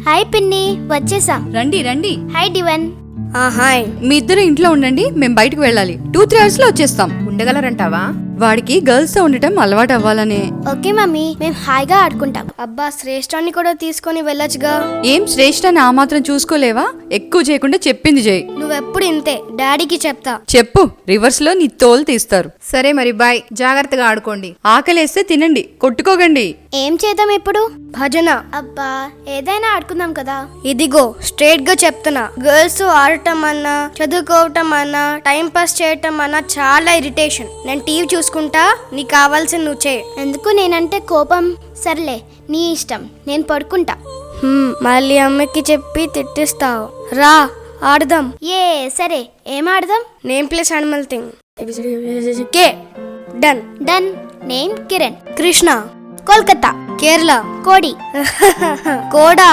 Hi పిన్ని, వచ్చేసాం. రండి రండి. Hi divine. హాయ్. మీ ఇద్దరు ఇంట్లో ఉండండి, మేము బయటకు వెళ్ళాలి. 2-3 hours లో వచ్చేస్తాం. ఉండగలరంటావా? వాడికి గర్ల్స్ తో ఉండటం అలవాటు అవ్వాలనే. ఓకే మమ్మీ, మేము హాయిగా ఆడుకుంటాం. అబ్బా, శ్రేష్ఠాన్ని కూడా తీసుకొని వెళ్ళొచ్చుగా. ఏం శ్రేష్ఠని ఆ మాత్రం చూసుకోలేవా? ఎక్కువ చేయకుండా చెప్పింది చేయి. నువ్వెప్పుడు ఇంతే, డాడీకి చెప్తా. చెప్పు, రివర్స్ లో నీ తోలు తీస్తారు. సరే మరి, బాయ్. జాగ్రత్తగా ఆడుకోండి. ఆకలేస్తే తినండి, కొట్టుకోకండి. ఏం చేద్దాం ఇప్పుడు? భజన. అబ్బా, ఏదైనా ఆడుకుందాం కదా. ఇదిగో స్ట్రేట్ గా చెప్తున్నా, గర్ల్స్ ఆడటం అన్నా, చదువుకోవటం అన్నా, టైం పాస్ చేయటం అన్నా చాలా ఇరిటేషన్. నేను టీవీ చూసుకుంటా, నీకు కావాల్సింది నువ్వు చేయి. ఎందుకు నేనంటే కోపం? సర్లే, నీ ఇష్టం, నేను పడుకుంటా. మళ్ళీ అమ్మకి చెప్పి తిట్టిస్తావు. రా ఆడదాం. ఏ సరే, ఏం ఆడదాం? Name place animal thing. Okay. Done. Done. Name Kiran. Krishna. Kolkata. Kerala. కోడి. కోడా.